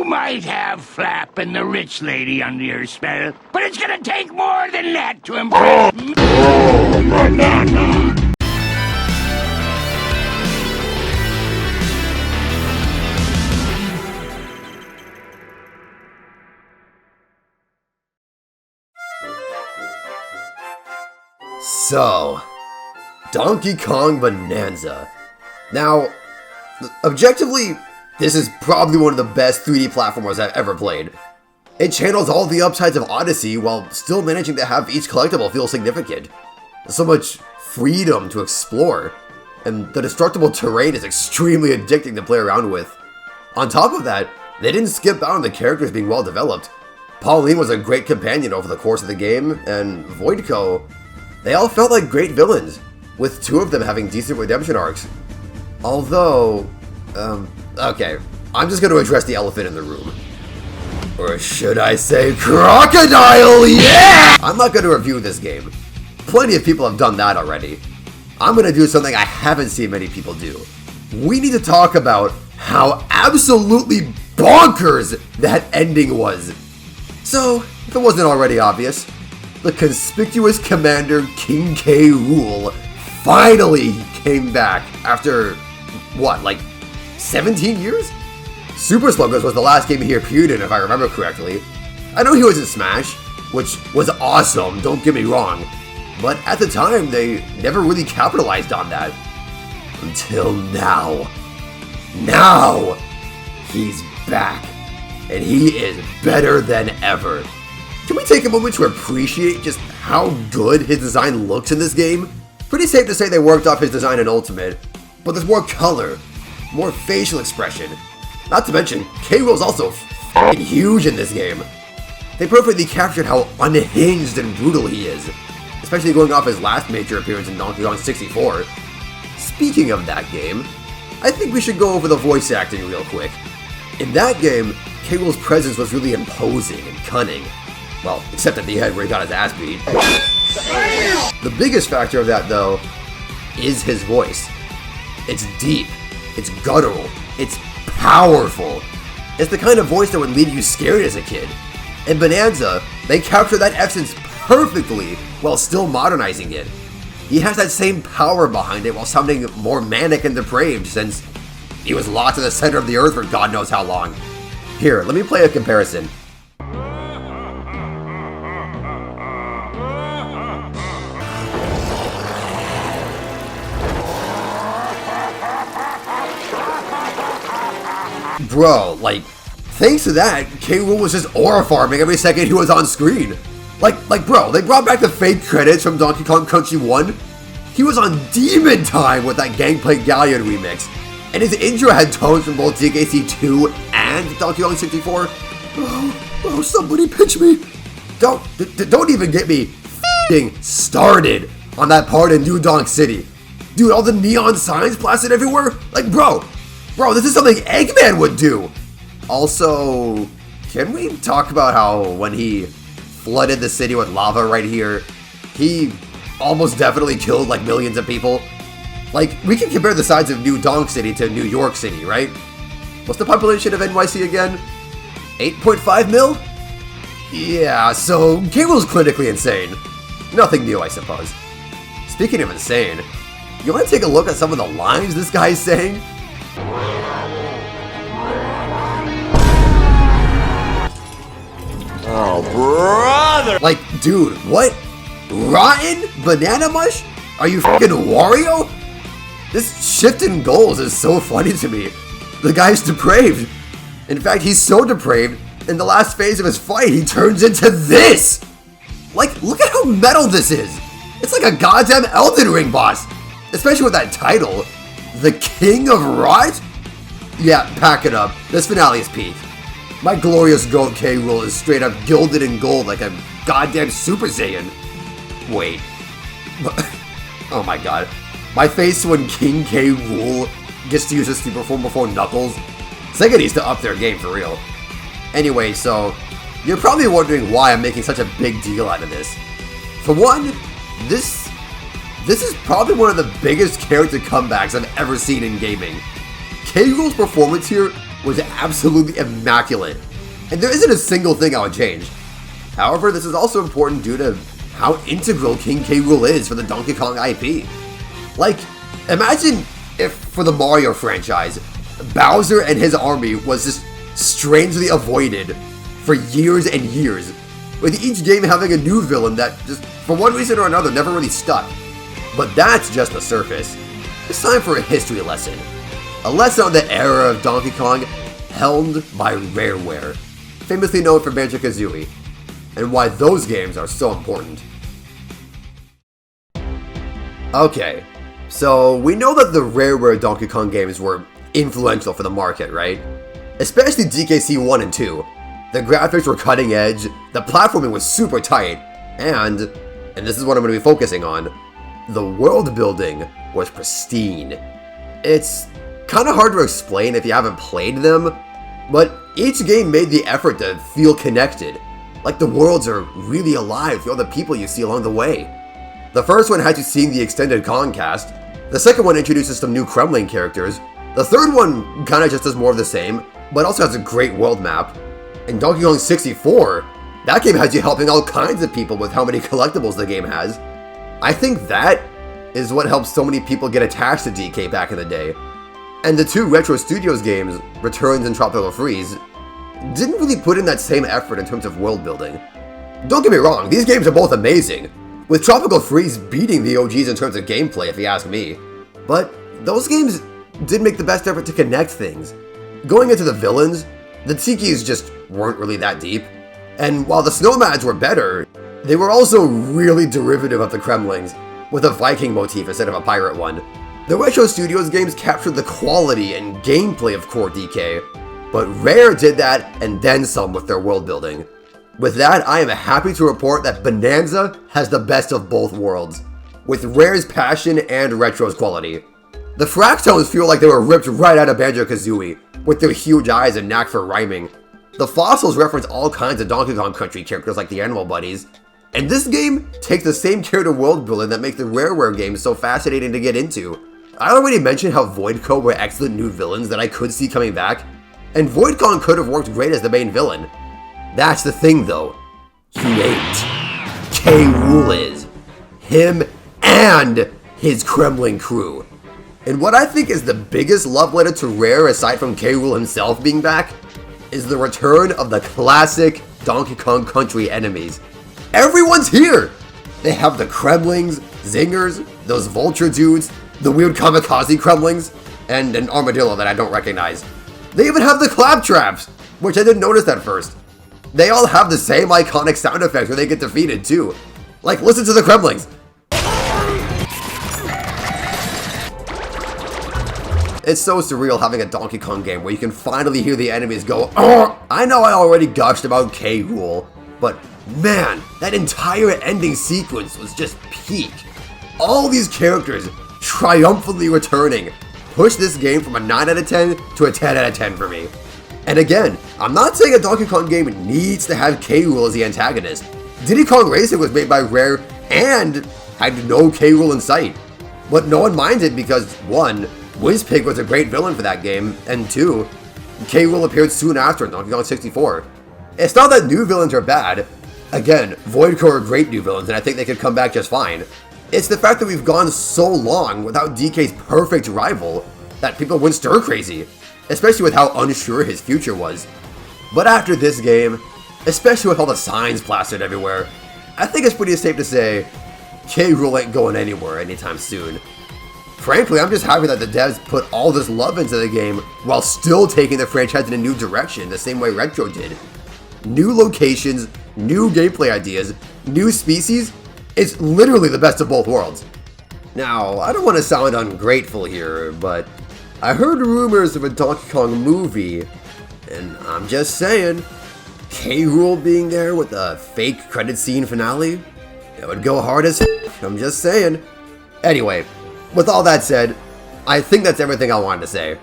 You might have Flap and the rich lady under your spell, but it's gonna take more than that to impress me. Banana! So, Donkey Kong Bananza. Now, objectively, this is probably one of the best 3D platformers I've ever played. It channels all the upsides of Odyssey while still managing to have each collectible feel significant. There's so much freedom to explore, and the destructible terrain is extremely addicting to play around with. On top of that, they didn't skip out on the characters being well developed. Pauline was a great companion over the course of the game, and Voidco, they all felt like great villains, with 2 of them having decent redemption arcs. Although, okay, I'm just going to address the elephant in the room. Or should I say crocodile, yeah! I'm not going to review this game. Plenty of people have done that already. I'm going to do something I haven't seen many people do. We need to talk about how absolutely bonkers that ending was. So, if it wasn't already obvious, the conspicuous commander King K Rool finally came back after, what, like 17 years? Super Sluggers was the last game he appeared in, if I remember correctly. I know he was in Smash, which was awesome, don't get me wrong, but at the time they never really capitalized on that. Until now. Now! He's back, and he is better than ever. Can we take a moment to appreciate just how good his design looks in this game? Pretty safe to say they worked off his design in Ultimate, but there's more color, more facial expression. Not to mention, K Rool's also f***ing huge in this game. They perfectly captured how unhinged and brutal he is, especially going off his last major appearance in Donkey Kong 64. Speaking of that game, I think we should go over the voice acting real quick. In that game, K Rool's presence was really imposing and cunning. Well, except at the end where he got his ass beat. The biggest factor of that, though, is his voice. It's deep, it's guttural, it's powerful. It's the kind of voice that would leave you scared as a kid. In Bananza, they capture that essence perfectly while still modernizing it. He has that same power behind it while sounding more manic and depraved since he was locked in the center of the earth for God knows how long. Here, let me play a comparison. Bro, like, thanks to that, K Rool was just aura farming every second he was on screen. Like, bro, they brought back the fake Kredits from Donkey Kong Country 1. He was on demon time with that Gangplank Galleon remix. And his intro had tones from both DKC 2 and Donkey Kong 64. Oh, somebody pitch me. Don't even get me f***ing started on that part in New Donk City. Dude, all the neon signs plastered everywhere? Like, bro, this is something Eggman would do. Also, can we talk about how when he flooded the city with lava right here, he almost definitely killed like millions of people? Like, we can compare the size of New Donk City to New York City, right? What's the population of NYC again? 8.5 mil? Yeah, so K Rool's clinically insane. Nothing new, I suppose. Speaking of insane, you want to take a look at some of the lines this guy's saying? Oh, brother! Like, dude, what? Rotten banana mush? Are you fucking Wario? This shift in goals is so funny to me. The guy's depraved. In fact, he's so depraved, in the last phase of his fight, he turns into this! Like, look at how metal this is! It's like a goddamn Elden Ring boss! Especially with that title, The King of Rot? Yeah, pack it up. This finale is peak. My glorious goat K Rool is straight up gilded in gold like a goddamn Super Saiyan. Wait. Oh my god. My face when King K Rool gets to use his super form before Knuckles. Sega needs to up their game for real. Anyway, so, you're probably wondering why I'm making such a big deal out of this. For one, this is probably one of the biggest character comebacks I've ever seen in gaming. K Rool's performance here was absolutely immaculate, and there isn't a single thing I would change. However, this is also important due to how integral King K. Rool is for the Donkey Kong IP. Like, imagine if for the Mario franchise, Bowser and his army was just strangely avoided for years and years, with each game having a new villain that just, for one reason or another, never really stuck. But that's just the surface. It's time for a history lesson. A lesson on the era of Donkey Kong helmed by Rareware, famously known for Banjo-Kazooie, and why those games are so important. Okay, so we know that the Rareware Donkey Kong games were influential for the market, right? Especially DKC 1 and 2. The graphics were cutting edge, the platforming was super tight, and this is what I'm going to be focusing on, the world building was pristine. It's kind of hard to explain if you haven't played them, but each game made the effort to feel connected. Like the worlds are really alive with all the people you see along the way. The first one had you seeing the extended Kong cast, the second one introduces some new Kremling characters, the third one kinda just does more of the same, but also has a great world map. And Donkey Kong 64, that game has you helping all kinds of people with how many collectibles the game has. I think that is what helped so many people get attached to DK back in the day. And the two Retro Studios games, Returns and Tropical Freeze, didn't really put in that same effort in terms of world building. Don't get me wrong, these games are both amazing, with Tropical Freeze beating the OGs in terms of gameplay if you ask me. But those games did make the best effort to connect things. Going into the villains, the Tikis just weren't really that deep, and while the Snowmads were better, they were also really derivative of the Kremlings, with a Viking motif instead of a pirate one. The Retro Studios games captured the quality and gameplay of core DK, but Rare did that and then some with their world building. With that, I am happy to report that Bananza has the best of both worlds, with Rare's passion and Retro's quality. The Fractones feel like they were ripped right out of Banjo-Kazooie, with their huge eyes and knack for rhyming. The Fossils reference all kinds of Donkey Kong Country characters like the Animal Buddies, and this game takes the same care to world building that makes the Rareware games so fascinating to get into. I already mentioned how Voidco were excellent new villains that I could see coming back, and Void Kong could have worked great as the main villain. That's the thing though, he ain't. K Rool is. Him and his Kremling crew. And what I think is the biggest love letter to Rare aside from K Rool himself being back, is the return of the classic Donkey Kong Country enemies. Everyone's here! They have the Kremlings, Zingers, those Vulture dudes, the weird Kamikaze Kremlings, and an armadillo that I don't recognize. They even have the Claptraps, which I didn't notice at first. They all have the same iconic sound effects when they get defeated too. Like, listen to the Kremlings. It's so surreal having a Donkey Kong game where you can finally hear the enemies go, "Argh!" I know I already gushed about K Rool, but man, that entire ending sequence was just peak. All these characters triumphantly returning pushed this game from a 9 out of 10 to a 10 out of 10 for me. And again, I'm not saying a Donkey Kong game needs to have K Rool as the antagonist. Diddy Kong Racing was made by Rare and had no K Rool in sight. But no one minded because 1, Whizpig was a great villain for that game, and 2, K Rool appeared soon after in Donkey Kong 64. It's not that new villains are bad. Again, Voidco are great new villains and I think they could come back just fine. It's the fact that we've gone so long without DK's perfect rival that people went stir crazy, especially with how unsure his future was. But after this game, especially with all the signs plastered everywhere, I think it's pretty safe to say K Rool ain't going anywhere anytime soon. Frankly, I'm just happy that the devs put all this love into the game while still taking the franchise in a new direction the same way Retro did. New locations, new gameplay ideas, new species. It's literally the best of both worlds. Now, I don't want to sound ungrateful here, but I heard rumors of a Donkey Kong movie, and I'm just saying, K Rool being there with a fake credit scene finale, it would go hard as I'm just saying. Anyway, with all that said, I think that's everything I wanted to say.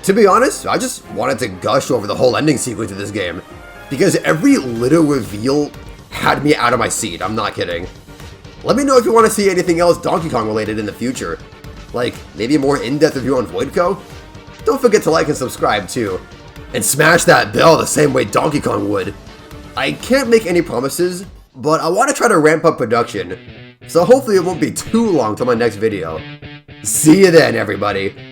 To be honest, I just wanted to gush over the whole ending sequence of this game, because every little reveal had me out of my seat, I'm not kidding. Let me know if you want to see anything else Donkey Kong related in the future. Like, maybe a more in-depth review on Voidco? Don't forget to like and subscribe too. and smash that bell the same way Donkey Kong would. I can't make any promises, but I want to try to ramp up production, so hopefully it won't be too long till my next video. See you then, everybody.